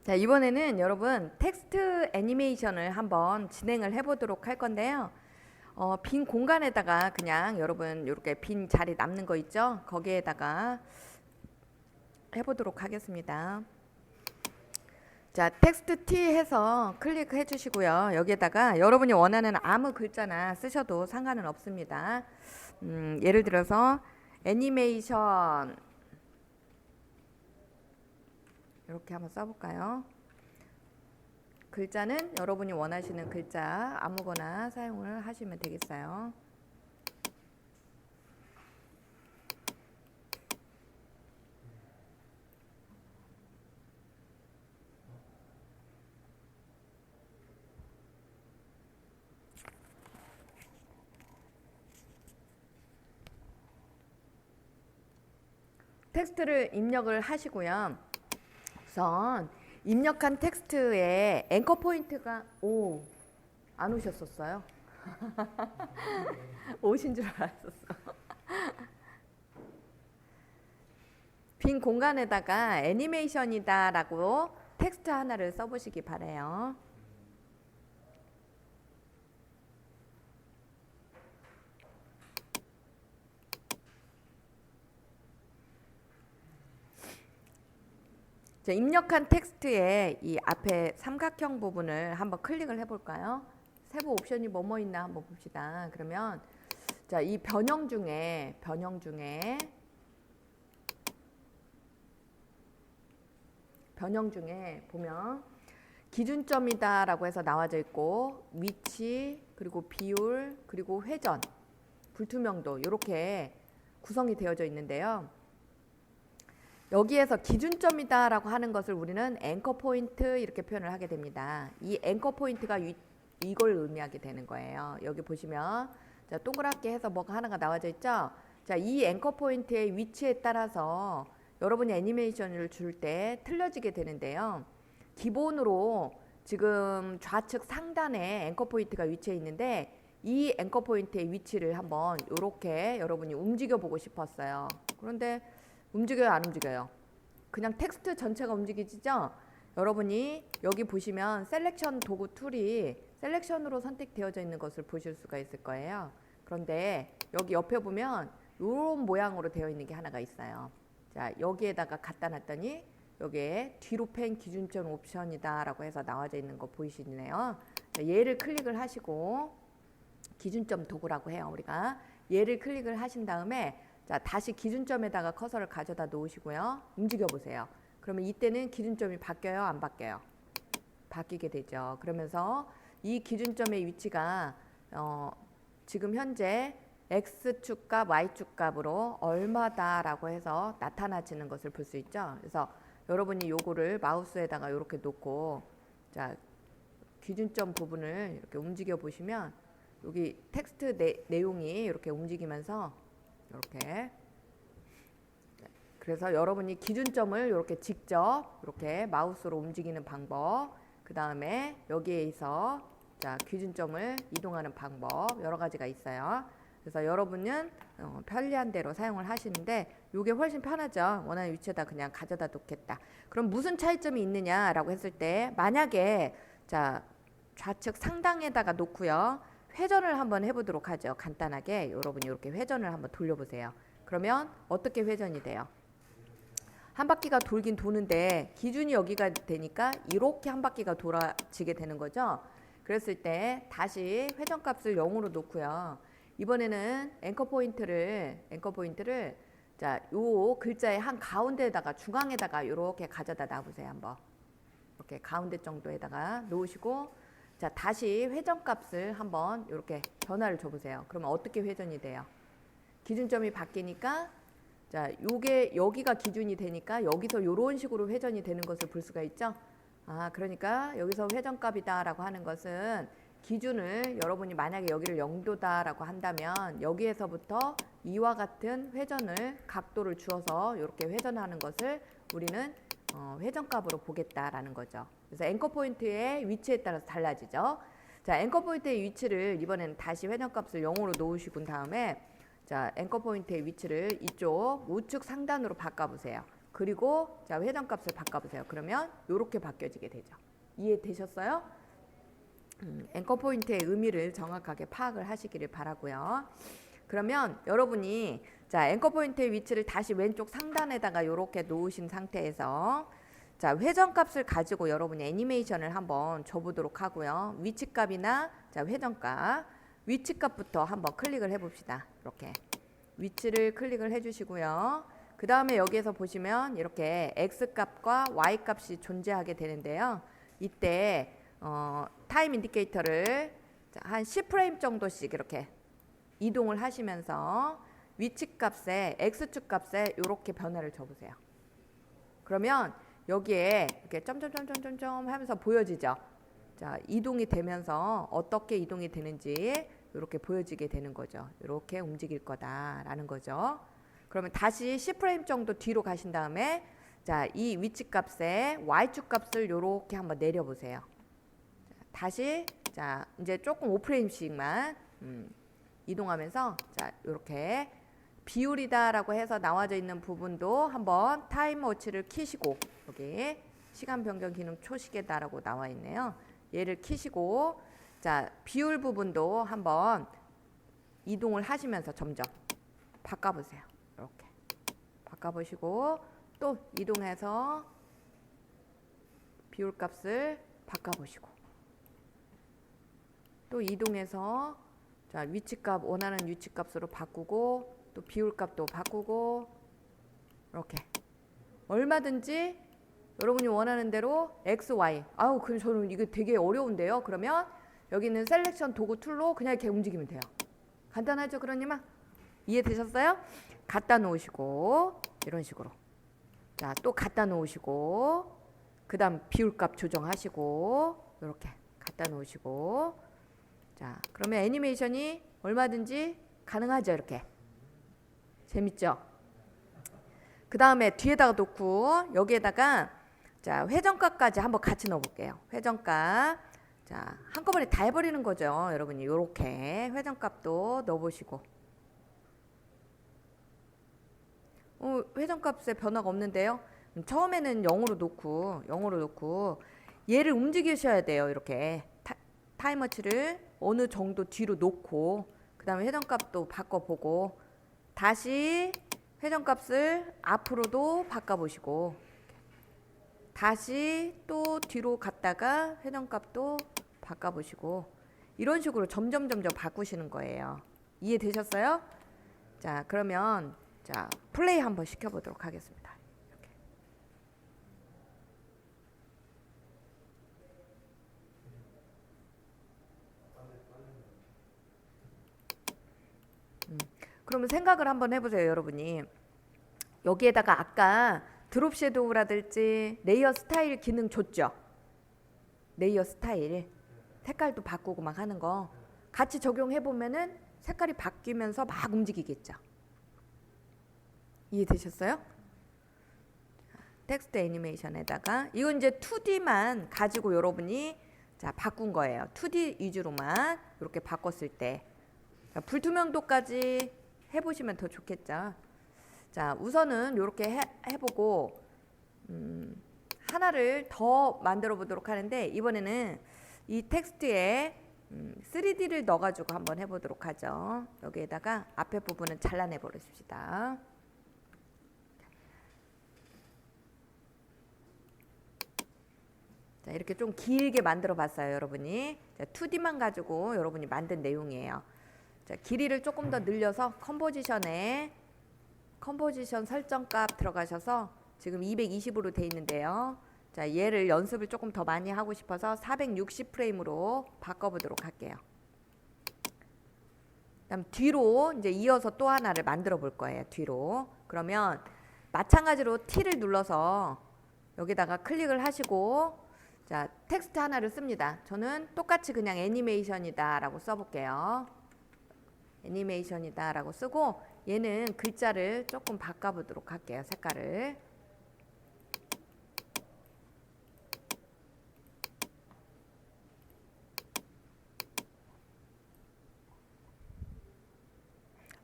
자, 이번에는 여러분 텍스트 애니메이션을 한번 진행을 해보도록 할 건데요. 빈 공간에다가 그냥 여러분 이렇게 빈 자리 남는 거 있죠? 거기에다가 해보도록 하겠습니다. 자, 텍스트 T 해서 클릭해 주시고요. 여기에다가 여러분이 원하는 아무 글자나 쓰셔도 상관은 없습니다. 예를 들어서 애니메이션 이렇게 한번 써볼까요? 글자는 여러분이 원하시는 글자 아무거나 사용을 하시면 되겠어요. 텍스트를 입력을 하시고요. 우선 입력한 텍스트에 앵커 포인트가 안 오셨었어요? 오신 줄 알았었어. 빈 공간에다가 애니메이션이다 라고 텍스트 하나를 써보시기 바래요. 자, 입력한 텍스트에 이 앞에 삼각형 부분을 한번 클릭을 해볼까요? 세부 옵션이 뭐뭐 있나 한번 봅시다. 그러면 자, 이 변형 중에 보면 기준점이다 라고 해서 나와져 있고 위치 그리고 비율 그리고 회전 불투명도 이렇게 구성이 되어져 있는데요. 여기에서 기준점이다 라고 하는 것을 우리는 앵커 포인트 이렇게 표현을 하게 됩니다. 이 앵커 포인트가 이걸 의미하게 되는 거예요. 여기 보시면 자, 동그랗게 해서 뭐가 하나가 나와져 있죠. 자, 이 앵커 포인트의 위치에 따라서 여러분이 애니메이션을 줄 때 틀려지게 되는데요. 기본으로 지금 좌측 상단에 앵커 포인트가 위치해 있는데 이 앵커 포인트의 위치를 한번 이렇게 여러분이 움직여 보고 싶었어요. 그런데 움직여요, 안 움직여요? 그냥 텍스트 전체가 움직이지죠? 여러분이 여기 보시면 셀렉션 도구 툴이 셀렉션으로 선택되어져 있는 것을 보실 수가 있을 거예요. 그런데 여기 옆에 보면 이런 모양으로 되어 있는 게 하나가 있어요. 자, 여기에다가 갖다 놨더니 여기에 뒤로 펜 기준점 옵션이다 라고 해서 나와져 있는 거 보이시네요. 자, 얘를 클릭을 하시고 기준점 도구라고 해요. 우리가 얘를 클릭을 하신 다음에 자, 다시 기준점에다가 커서를 가져다 놓으시고요. 움직여 보세요. 그러면 이때는 기준점이 바뀌어요, 안 바뀌어요? 바뀌게 되죠. 그러면서 이 기준점의 위치가 지금 현재 X축 값, Y축 값으로 얼마다라고 해서 나타나지는 것을 볼 수 있죠. 그래서 여러분이 요거를 마우스에다가 이렇게 놓고 자, 기준점 부분을 이렇게 움직여 보시면 여기 텍스트 내용이 이렇게 움직이면서 이렇게 그래서 여러분이 기준점을 이렇게 직접 이렇게 마우스로 움직이는 방법 그 다음에 여기에서 자, 기준점을 이동하는 방법 여러 가지가 있어요. 그래서 여러분은 편리한 대로 사용을 하시는데 이게 훨씬 편하죠. 원하는 위치에다 그냥 가져다 놓겠다. 그럼 무슨 차이점이 있느냐라고 했을 때 만약에 자, 좌측 상단에다가 놓고요. 회전을 한번 해보도록 하죠. 간단하게 여러분이 이렇게 회전을 한번 돌려보세요. 그러면 어떻게 회전이 돼요? 한 바퀴가 돌긴 도는데 기준이 여기가 되니까 이렇게 한 바퀴가 돌아지게 되는 거죠. 그랬을 때 다시 회전값을 0으로 놓고요. 이번에는 앵커 포인트를 자, 요 글자의 한 가운데에다가 중앙에다가 이렇게 가져다 놔보세요. 한번 이렇게 가운데 정도에다가 놓으시고 자, 다시 회전값을 한번 이렇게 변화를 줘보세요. 그러면 어떻게 회전이 돼요? 기준점이 바뀌니까 자, 요게 여기가 기준이 되니까 여기서 이런 식으로 회전이 되는 것을 볼 수가 있죠. 아, 그러니까 여기서 회전값이다라고 하는 것은 기준을 여러분이 만약에 여기를 0도다라고 한다면 여기에서부터 이와 같은 회전을 각도를 주어서 이렇게 회전하는 것을 우리는 회전값으로 보겠다라는 거죠. 그래서 앵커 포인트의 위치에 따라서 달라지죠. 자, 앵커 포인트의 위치를 이번에는 다시 회전값을 0으로 놓으시고 다음에 자, 앵커 포인트의 위치를 이쪽 우측 상단으로 바꿔보세요. 그리고 자 회전값을 바꿔보세요. 그러면 이렇게 바뀌어지게 되죠. 이해되셨어요? 앵커 포인트의 의미를 정확하게 파악을 하시기를 바라고요. 그러면 여러분이 자 앵커 포인트의 위치를 다시 왼쪽 상단에다가 이렇게 놓으신 상태에서 자 회전값을 가지고 여러분이 애니메이션을 한번 줘보도록 하고요. 위치값이나 자 회전값, 위치값부터 한번 클릭을 해봅시다. 이렇게 위치를 클릭을 해주시고요. 그 다음에 여기에서 보시면 이렇게 X값과 Y값이 존재하게 되는데요. 이때 타임 인디케이터를 한 10프레임 정도씩 이렇게 이동을 하시면서 위치값에 X축 값에 이렇게 변화를 줘보세요. 그러면 여기에 이렇게 점점점점점 하면서 보여지죠. 자, 이동이 되면서 어떻게 이동이 되는지 이렇게 보여지게 되는 거죠. 이렇게 움직일 거다라는 거죠. 그러면 다시 10프레임 정도 뒤로 가신 다음에 자, 이 위치 값에 Y축 값을 이렇게 한번 내려보세요. 다시 자, 이제 조금 5프레임씩만 이동하면서 자, 이렇게 비율이다라고 해서 나와져 있는 부분도 한번 타임워치를 키시고 여기 시간 변경 기능 초시계다라고 나와 있네요. 얘를 키시고 자, 비율 부분도 한번 이동을 하시면서 점점 바꿔보세요. 이렇게 바꿔보시고 또 이동해서 비율 값을 바꿔보시고 또 이동해서 자, 위치값 원하는 위치값으로 바꾸고 또 비율값도 바꾸고 이렇게 얼마든지 여러분이 원하는 대로 X, Y. 아우, 그럼 저는 이게 되게 어려운데요. 그러면 여기 있는 셀렉션 도구 툴로 그냥 이렇게 움직이면 돼요. 간단하죠, 그러니까? 이해되셨어요? 갖다 놓으시고 이런 식으로 자, 또 갖다 놓으시고 그 다음 비율값 조정하시고 이렇게 갖다 놓으시고 자, 그러면 애니메이션이 얼마든지 가능하죠. 이렇게 재밌죠? 그 다음에 뒤에다가 놓고 여기에다가 자, 회전값까지 한번 같이 넣어볼게요. 회전값 자, 한꺼번에 다 해버리는 거죠. 여러분이 요렇게 회전값도 넣어보시고 회전값에 변화가 없는데요. 처음에는 0으로 놓고 얘를 움직이셔야 돼요. 이렇게 타임워치를 어느 정도 뒤로 놓고 그 다음에 회전값도 바꿔보고 다시 회전값을 앞으로도 바꿔보시고 다시 또 뒤로 갔다가 회전값도 바꿔보시고 이런 식으로 점점 바꾸시는 거예요. 이해되셨어요? 자, 그러면 자, 플레이 한번 시켜보도록 하겠습니다. 이렇게. 그러면 생각을 한번 해보세요, 여러분이. 여기에다가 아까 드롭 섀도우라든지 레이어 스타일 기능 줬죠? 레이어 스타일. 색깔도 바꾸고 막 하는 거. 같이 적용해보면은 색깔이 바뀌면서 막 움직이겠죠? 이해되셨어요? 텍스트 애니메이션에다가 이건 이제 2D만 가지고 여러분이 자, 바꾼 거예요. 2D 위주로만 이렇게 바꿨을 때 불투명도까지 해보시면 더 좋겠죠. 자, 우선은 이렇게 해보고 하나를 더 만들어 보도록 하는데 이번에는 이 텍스트에 3D를 넣어가지고 한번 해보도록 하죠. 여기에다가 앞에 부분은 잘라내 버립시다. 자, 이렇게 좀 길게 만들어 봤어요, 여러분이. 자, 2D만 가지고 여러분이 만든 내용이에요. 자, 길이를 조금 더 늘려서 컴포지션 설정값 들어가셔서 지금 220으로 돼 있는데요. 자, 얘를 연습을 조금 더 많이 하고 싶어서 460프레임으로 바꿔보도록 할게요. 그다음 뒤로 이제 이어서 또 하나를 만들어 볼 거예요. 뒤로. 그러면 마찬가지로 T를 눌러서 여기다가 클릭을 하시고 자, 텍스트 하나를 씁니다. 저는 똑같이 그냥 애니메이션이다 라고 써볼게요. 애니메이션이다 라고 쓰고 얘는 글자를 조금 바꿔보도록 할게요. 색깔을.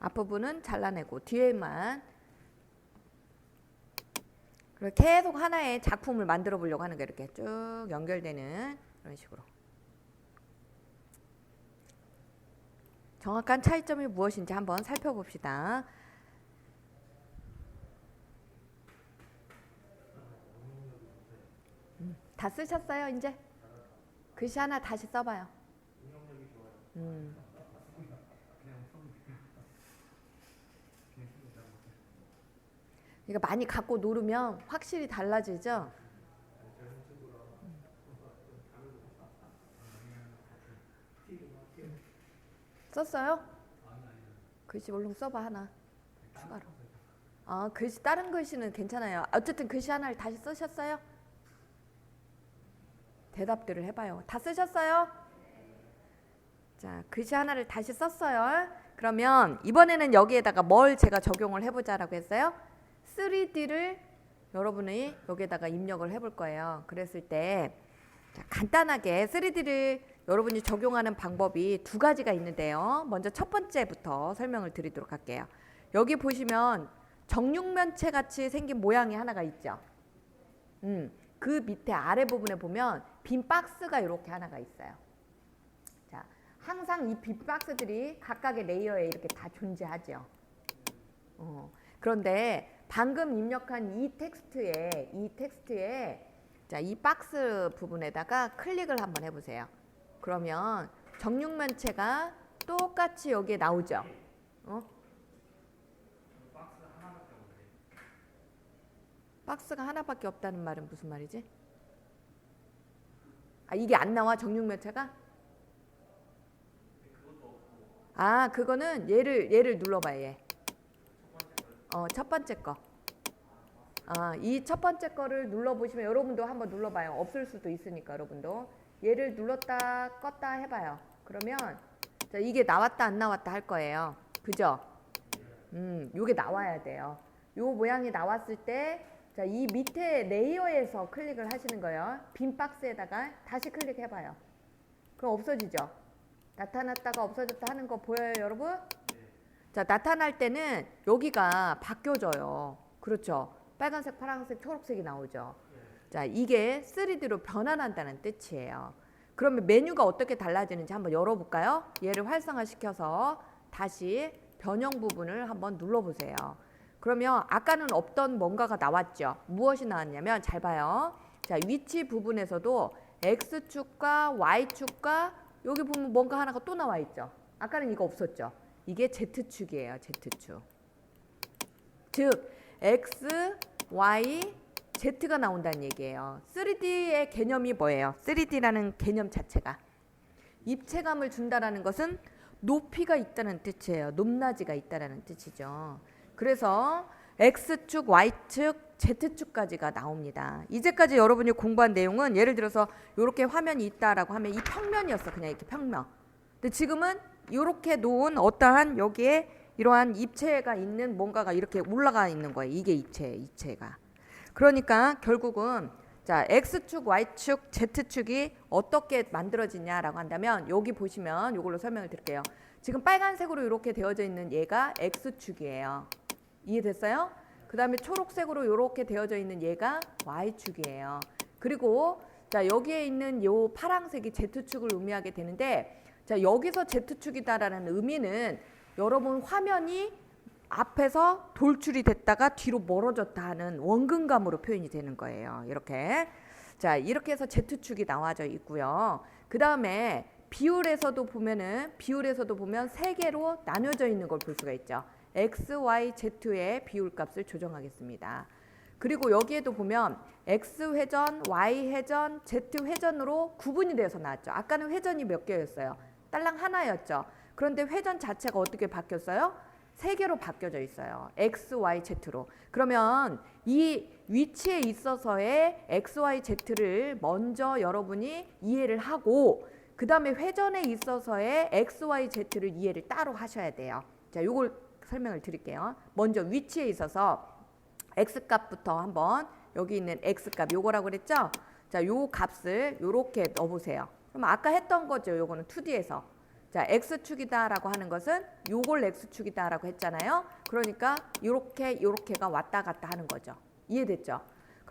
앞부분은 잘라내고 뒤에만 그리고 계속 하나의 작품을 만들어 보려고 하는 거 이렇게 쭉 연결되는 그런 식으로. 정확한 차이점이 무엇인지 한번 살펴봅시다. 다 쓰셨어요, 이제? 글씨 하나 다시 써봐요. 이거 많이 갖고 놀으면 확실히 달라지죠? 썼어요? 글씨 얼른 써봐 하나 추가로. 글씨 다른 글씨는 괜찮아요. 어쨌든 글씨 하나를 다시 쓰셨어요? 대답들을 해봐요. 다 쓰셨어요? 자, 글씨 하나를 다시 썼어요. 그러면 이번에는 여기에다가 뭘 제가 적용을 해보자라고 했어요? 3D를 여러분이 여기에다가 입력을 해볼 거예요. 그랬을 때 자, 간단하게 3D를 여러분이 적용하는 방법이 두 가지가 있는데요. 먼저 첫 번째부터 설명을 드리도록 할게요. 여기 보시면 정육면체 같이 생긴 모양이 하나가 있죠. 그 밑에 아래 부분에 보면 빈 박스가 이렇게 하나가 있어요. 자, 항상 이 빈 박스들이 각각의 레이어에 이렇게 다 존재하죠. 그런데 방금 입력한 이 텍스트에 자, 이 박스 부분에다가 클릭을 한번 해보세요. 그러면 정육면체가 똑같이 여기에 나오죠. 박스가 하나밖에 없다는 말은 무슨 말이지? 이게 안 나와 정육면체가? 그거는 얘를 눌러봐요. 얘. 첫 번째 거. 이 첫 번째 거를 눌러보시면 여러분도 한번 눌러봐요. 없을 수도 있으니까 여러분도. 얘를 눌렀다 껐다 해봐요. 그러면 자, 이게 나왔다 안 나왔다 할 거예요. 그죠? 요게 나와야 돼요. 요 모양이 나왔을 때 자, 이 밑에 레이어에서 클릭을 하시는 거예요. 빈 박스에다가 다시 클릭해봐요. 그럼 없어지죠? 나타났다가 없어졌다 하는 거 보여요, 여러분? 자, 나타날 때는 여기가 바뀌어져요. 그렇죠? 빨간색, 파란색, 초록색이 나오죠. 자, 이게 3D로 변환한다는 뜻이에요. 그러면 메뉴가 어떻게 달라지는지 한번 열어볼까요? 얘를 활성화시켜서 다시 변형 부분을 한번 눌러보세요. 그러면 아까는 없던 뭔가가 나왔죠. 무엇이 나왔냐면 잘 봐요. 자, 위치 부분에서도 X축과 Y축과 여기 보면 뭔가 하나가 또 나와 있죠. 아까는 이거 없었죠. 이게 Z축이에요. Z축. 즉 X, Y, Z가 나온다는 얘기예요. 3D의 개념이 뭐예요? 3D라는 개념 자체가 입체감을 준다라는 것은 높이가 있다는 뜻이에요. 높낮이가 있다라는 뜻이죠. 그래서 X축, Y축, Z축까지가 나옵니다. 이제까지 여러분이 공부한 내용은 예를 들어서 이렇게 화면이 있다라고 하면 이 평면이었어. 그냥 이렇게 평면. 근데 지금은 이렇게 놓은 어떠한 여기에 이러한 입체가 있는 뭔가가 이렇게 올라가 있는 거예요. 이게 입체가. 그러니까 결국은 자, X축, Y축, Z축이 어떻게 만들어지냐라고 한다면 여기 보시면 이걸로 설명을 드릴게요. 지금 빨간색으로 이렇게 되어져 있는 얘가 X축이에요. 이해됐어요? 그 다음에 초록색으로 이렇게 되어져 있는 얘가 Y축이에요. 그리고 자, 여기에 있는 요 파란색이 Z축을 의미하게 되는데 자, 여기서 Z축이다라는 의미는 여러분 화면이 앞에서 돌출이 됐다가 뒤로 멀어졌다 하는 원근감으로 표현이 되는 거예요. 이렇게. 자, 이렇게 해서 Z축이 나와져 있고요. 그 다음에 비율에서도 보면 세 개로 나뉘어져 있는 걸 볼 수가 있죠. X, Y, Z의 비율값을 조정하겠습니다. 그리고 여기에도 보면 X 회전, Y 회전, Z 회전으로 구분이 되어서 나왔죠. 아까는 회전이 몇 개였어요? 딸랑 하나였죠. 그런데 회전 자체가 어떻게 바뀌었어요? 세 개로 바뀌어져 있어요. X, Y, Z로. 그러면 이 위치에 있어서의 X, Y, Z를 먼저 여러분이 이해를 하고 그 다음에 회전에 있어서의 X, Y, Z를 이해를 따로 하셔야 돼요. 자, 요걸 설명을 드릴게요. 먼저 위치에 있어서 X값부터 한번 여기 있는 X값 요거라고 그랬죠? 자, 요 값을 요렇게 넣어보세요. 그럼 아까 했던 거죠. 요거는 2D에서. 자, X축이다라고 하는 것은 요걸 X축이다라고 했잖아요. 그러니까 요렇게가 왔다 갔다 하는 거죠. 이해됐죠?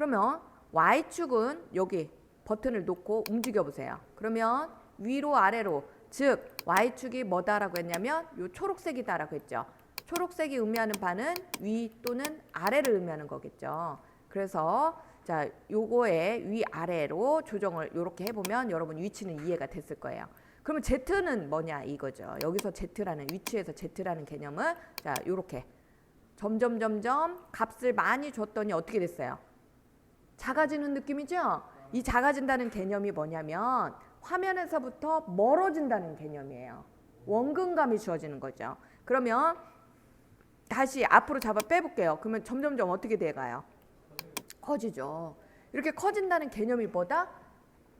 그러면 Y축은 여기 버튼을 놓고 움직여 보세요. 그러면 위로 아래로, 즉 Y축이 뭐다라고 했냐면 요 초록색이다라고 했죠. 초록색이 의미하는 바는 위 또는 아래를 의미하는 거겠죠. 그래서 자, 요거의 위 아래로 조정을 요렇게 해보면 여러분 위치는 이해가 됐을 거예요. 그러면 Z는 뭐냐 이거죠. 여기서 Z라는, 위치에서 Z라는 개념은 자, 요렇게 점점 값을 많이 줬더니 어떻게 됐어요? 작아지는 느낌이죠? 이 작아진다는 개념이 뭐냐면 화면에서부터 멀어진다는 개념이에요. 원근감이 주어지는 거죠. 그러면 다시 앞으로 잡아 빼볼게요. 그러면 점점 어떻게 돼가요? 커지죠. 이렇게 커진다는 개념이 뭐다?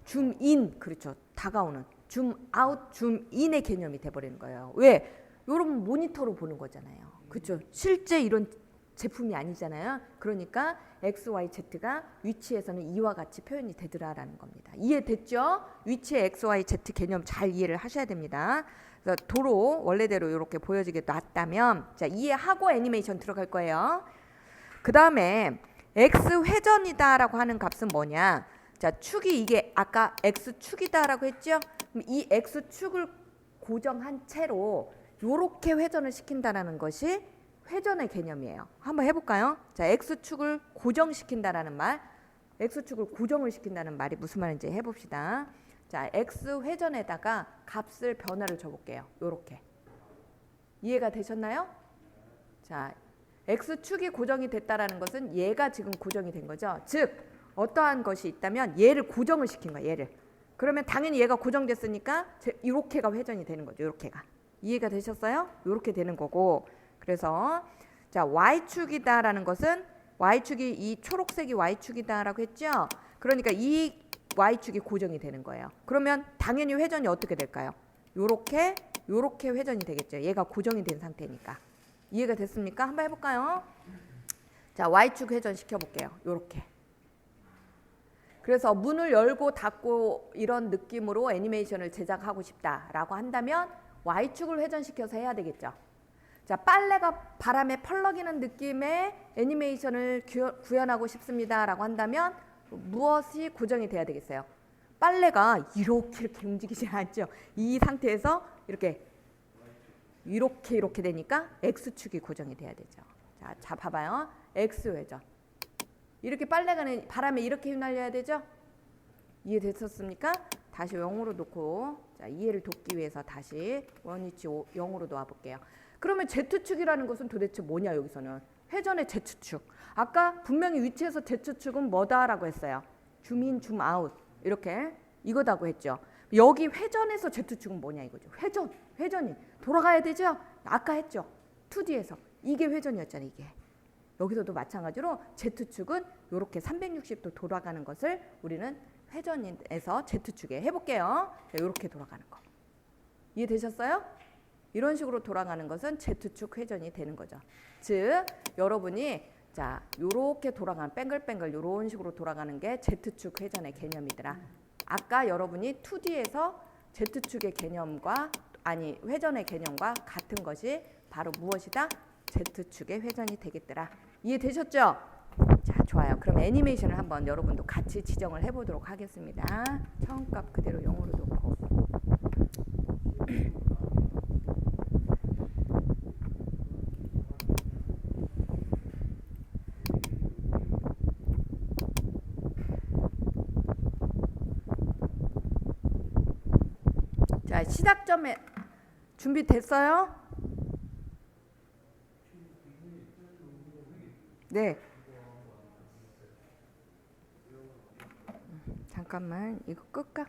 줌인, 그렇죠. 다가오는 줌아웃, 줌인의 개념이 돼버리는 거예요. 왜? 여러분 모니터로 보는 거잖아요. 그렇죠. 실제 이런 제품이 아니잖아요. 그러니까 X, Y, Z가 위치에서는 이와 같이 표현이 되더라라는 겁니다. 이해됐죠? 위치의 X, Y, Z 개념 잘 이해를 하셔야 됩니다. 그래서 도로 원래대로 이렇게 보여지게 놨다면 자, 이해하고 애니메이션 들어갈 거예요. 그 다음에 X 회전이다라고 하는 값은 뭐냐? 자, 축이 이게 아까 X축이다라고 했죠? 그럼 이 X축을 고정한 채로 이렇게 회전을 시킨다라는 것이 회전의 개념이에요. 한번 해볼까요? 자, X축을 고정시킨다라는 말, X축을 고정을 시킨다는 말이 무슨 말인지 해봅시다. 자, X 회전에다가 값을 변화를 줘볼게요. 요렇게. 이해가 되셨나요? 자, X축이 고정이 됐다라는 것은 얘가 지금 고정이 된 거죠. 즉 어떠한 것이 있다면 얘를 고정을 시킨 거야. 얘를. 그러면 당연히 얘가 고정됐으니까 이렇게가 회전이 되는 거죠. 이렇게가. 이해가 되셨어요? 이렇게 되는 거고. 그래서 자, Y축이다라는 것은 Y축이 이 초록색이 Y축이다라고 했죠. 그러니까 이 Y축이 고정이 되는 거예요. 그러면 당연히 회전이 어떻게 될까요? 요렇게 회전이 되겠죠. 얘가 고정이 된 상태니까. 이해가 됐습니까? 한번 해볼까요? 자, Y축 회전 시켜볼게요. 요렇게. 그래서 문을 열고 닫고 이런 느낌으로 애니메이션을 제작하고 싶다라고 한다면 Y축을 회전시켜서 해야 되겠죠. 자, 빨래가 바람에 펄럭이는 느낌의 애니메이션을 구현하고 싶습니다라고 한다면 무엇이 고정이 돼야 되겠어요? 빨래가 이렇게 움직이지 않죠. 이 상태에서 이렇게 되니까 X축이 고정이 돼야 되죠. 자, 봐봐요. X 회전. 이렇게 빨래가 바람에 이렇게 휘날려야 되죠? 이해됐었습니까? 다시 0으로 놓고 자, 이해를 돕기 위해서 다시 원위치 0으로 놓아볼게요. 그러면 Z축이라는 것은 도대체 뭐냐 여기서는? 회전의 Z축. 아까 분명히 위치에서 Z축은 뭐다라고 했어요? 줌인, 줌아웃 이렇게 이거다고 했죠. 여기 회전에서 Z축은 뭐냐 이거죠. 회전이 돌아가야 되죠? 아까 했죠. 2D에서 이게 회전이었잖아요. 이게. 여기서도 마찬가지로 Z축은 이렇게 360도 돌아가는 것을 우리는 회전에서 Z축에 해볼게요. 이렇게 돌아가는 거. 이해되셨어요? 이런 식으로 돌아가는 것은 Z축 회전이 되는 거죠. 즉 여러분이 자 요렇게 돌아가는 뱅글뱅글 요런 식으로 돌아가는 게 Z축 회전의 개념이더라. 아까 여러분이 2D에서 Z축의 개념과 회전의 개념과 같은 것이 바로 무엇이다? Z축의 회전이 되겠더라. 이해되셨죠? 자, 좋아요. 그럼 애니메이션을 한번 여러분도 같이 지정을 해보도록 하겠습니다. 처음 값 그대로 0으로 놓고 자, 시작점에 준비됐어요? 네. 잠깐만 이거 끌까?